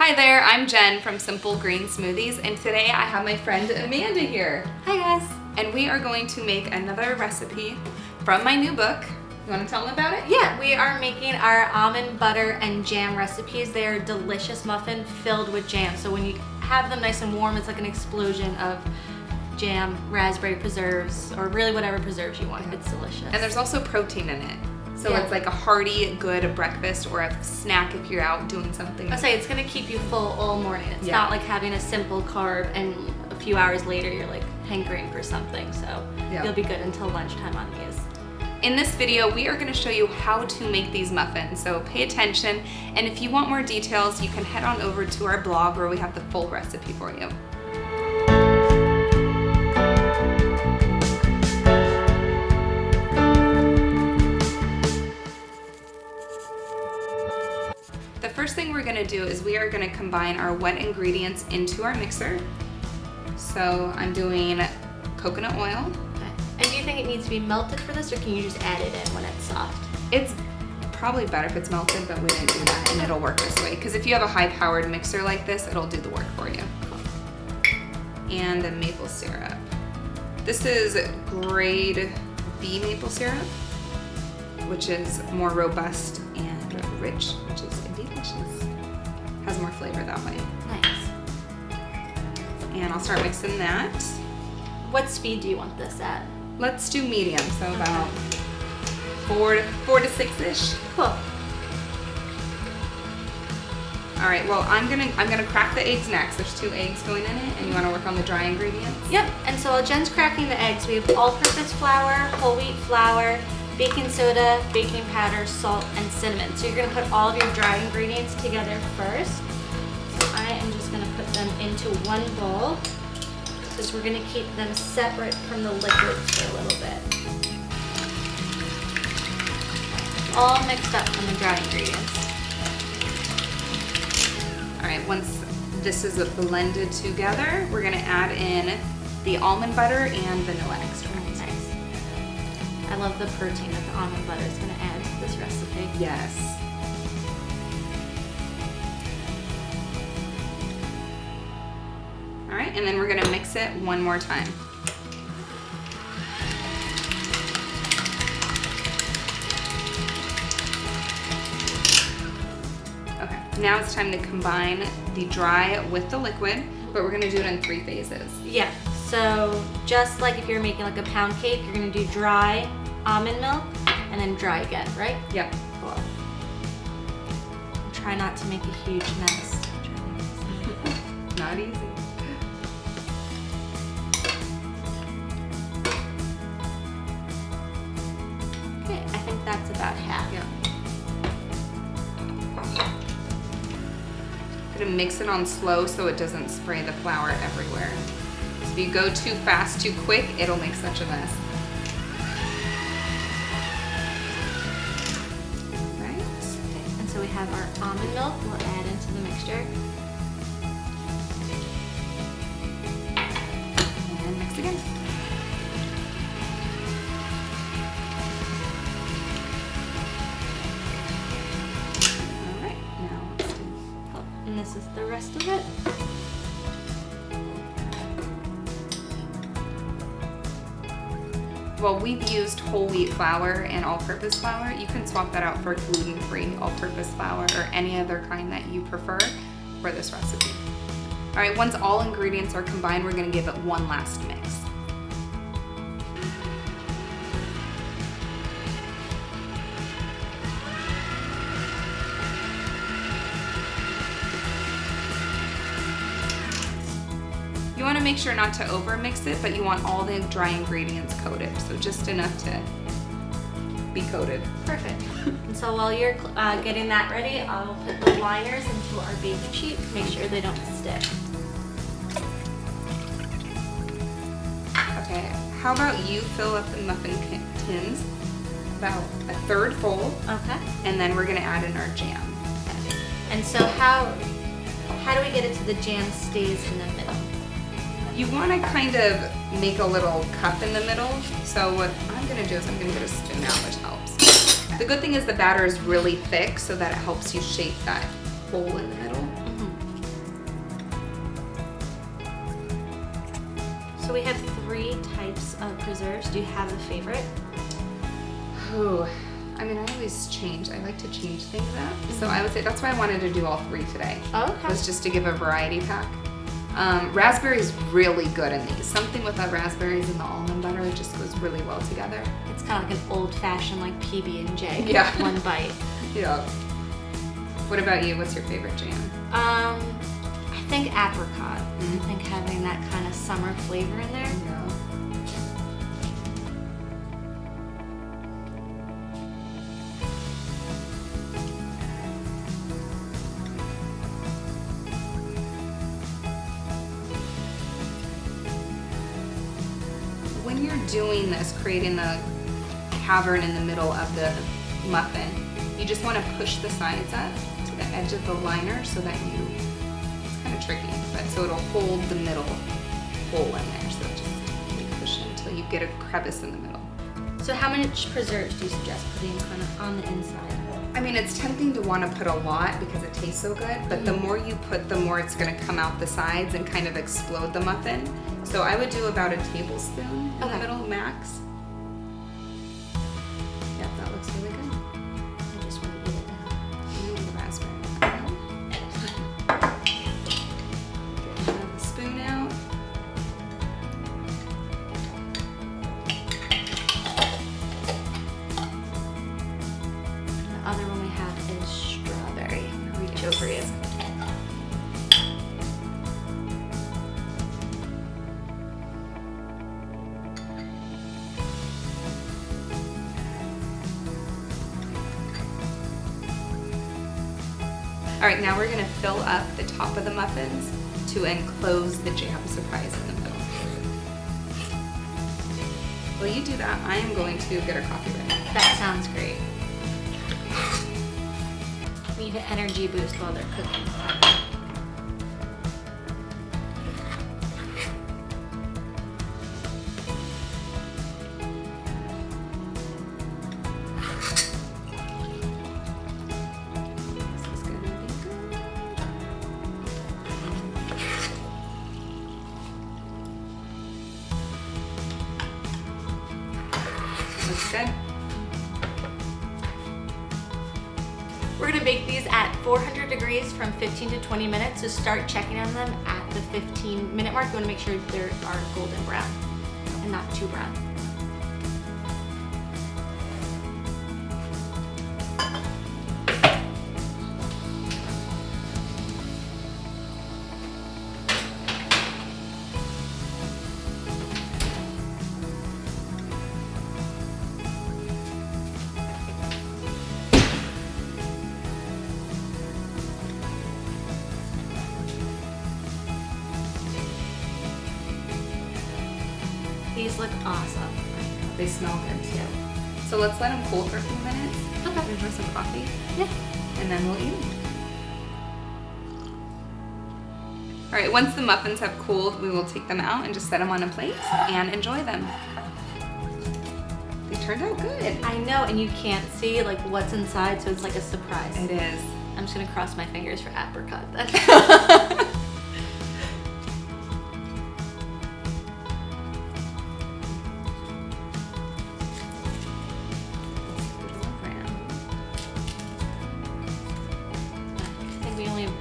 Hi there, I'm Jen from Simple Green Smoothies, and today I have my friend Amanda here. Hi guys. And we are going to make another recipe from my new book. You want to tell them about it? Yeah, we are making our almond butter and jam recipes. They are delicious muffin filled with jam. So when you have them nice and warm, it's like an explosion of jam, raspberry preserves, or really whatever preserves you want. Yeah. It's delicious. And there's also protein in it. So Yeah. it's like a hearty, good breakfast or a snack if you're out doing something. I say it's gonna keep you full all morning. It's Yeah. not like having a simple carb and a few hours later you're like hankering for something. So Yeah. you'll be good until lunchtime on these. In this video, we are going to show you how to make these muffins, so pay attention, and if you want more details, you can head on over to our blog where we have the full recipe for you. The first thing we're going to do is we are going to combine our wet ingredients into our mixer. So I'm doing coconut oil. And do you think it needs to be melted for this, or can you just add it in when it's soft? It's probably better if it's melted, but we didn't do that, and it'll work this way. Because if you have a high-powered mixer like this, it'll do the work for you. And the maple syrup. This is grade B maple syrup, which is more robust and rich, which is delicious. Has more flavor that way. Nice. And I'll start mixing that. What speed do you want this at? Let's do medium, so about 4 to 6-ish. Cool. All right, well, I'm gonna crack the eggs next. There's 2 eggs going in it, and you wanna work on the dry ingredients? Yep, and so while Jen's cracking the eggs, we have all-purpose flour, whole wheat flour, baking soda, baking powder, salt, and cinnamon. So you're gonna put all of your dry ingredients together first. So I am just gonna put them into one bowl, because we're gonna keep them separate from the liquids for a little bit. All mixed up from the dry ingredients. All right, once this is blended together, we're gonna add in the almond butter and vanilla extract. Nice. I love the protein that the almond butter is gonna add to this recipe. Yes. All right, and then we're gonna mix it one more time. Okay, now it's time to combine the dry with the liquid, but we're gonna do it in 3 phases. Yeah, so just like if you're making like a pound cake, you're gonna do dry almond milk and then dry again, right? Yep. Cool. Try not to make a huge mess. Not easy. Okay, I think that's about half. Yeah. Gonna mix it on slow so it doesn't spray the flour everywhere. So if you go too fast, too quick, it'll make such a mess. Right? Okay, and so we have our almond milk we'll add into the mixture. And mix again. All right, now let's do. Oh, and this is the rest of it. Well, we've used whole wheat flour and all-purpose flour. You can swap that out for gluten-free all-purpose flour or any other kind that you prefer for this recipe. All right, once all ingredients are combined, we're gonna give it one last mix. You want to make sure not to over mix it, but you want all the dry ingredients coated, so just enough to be coated. Perfect. And so while you're getting that ready, I'll put the liners into our baking sheet. Make sure they don't stick. Okay, how about you fill up the muffin tins, about 1/3 full, Okay. and then we're gonna add in our jam. And so how do we get it so the jam stays in the middle? You want to kind of make a little cup in the middle. So what I'm going to do is I'm going to get a spoon out, which helps. The good thing is the batter is really thick, so that it helps you shape that hole in the middle. So we have 3 types of preserves. Do you have a favorite? Ooh, I mean, I always change. I like to change things up. So I would say that's why I wanted to do all 3 today. Oh, okay. Was just to give a variety pack. Raspberry's really good in these. Something with the raspberries and the almond butter, it just goes really well together. It's kind of like an old-fashioned like PB&J. Yeah. One bite. Yeah. What about you? What's your favorite jam? I think apricot. I think having that kind of summer flavor in there. Yeah. When you're doing this, creating the cavern in the middle of the muffin, you just want to push the sides up to the edge of the liner so that it's kind of tricky, but so it'll hold the middle hole in there. So just keep pushing until you get a crevice in the middle. So how much preserves do you suggest putting kind of on the inside? I mean, it's tempting to want to put a lot because it tastes so good, but the more you put, the more it's going to come out the sides and kind of explode the muffin. So I would do about a tablespoon in the middle, max. Yep, that looks really good. I just want to eat it now. The raspberry. Get the spoon out. The other one we have is strawberry. Reach over you. All right, now we're gonna fill up the top of the muffins to enclose the jam surprise in the middle. While you do that, I am going to get our coffee ready. That sounds great. Need an energy boost while they're cooking. This is gonna be good. Looks good. We're gonna bake these at 400 degrees from 15 to 20 minutes. So start checking on them at the 15-minute mark. You wanna make sure they are golden brown and not too brown. These look awesome. They smell good too. So let's let them cool for a few minutes. Okay. Enjoy some coffee. Yeah. And then we'll eat them. All right, once the muffins have cooled, we will take them out and just set them on a plate and enjoy them. They turned out good. I know, and you can't see like what's inside, so it's like a surprise. It is. I'm just gonna cross my fingers for apricot then. I think we only want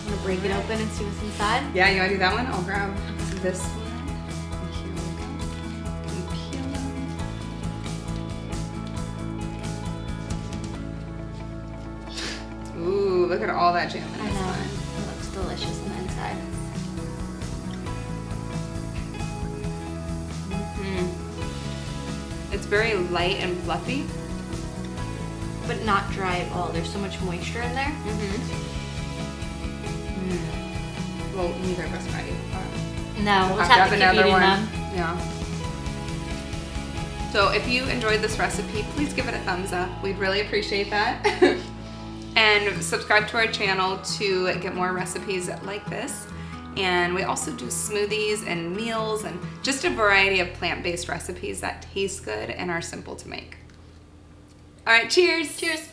to break it open and see what's inside. Yeah, you wanna do that one? I'll grab this one. And here we go. And peel them. Ooh, look at all that jam in I this know. one. It looks delicious on the inside. It's very light and fluffy. But not dry at all. There's so much moisture in there. Well, neither of us are ready. No, We'll we'll have to keep another eating one. them. Yeah. So if you enjoyed this recipe, please give it a thumbs up. We'd really appreciate that. And subscribe to our channel to get more recipes like this. And we also do smoothies and meals and just a variety of plant-based recipes that taste good and are simple to make. All right, cheers. Cheers.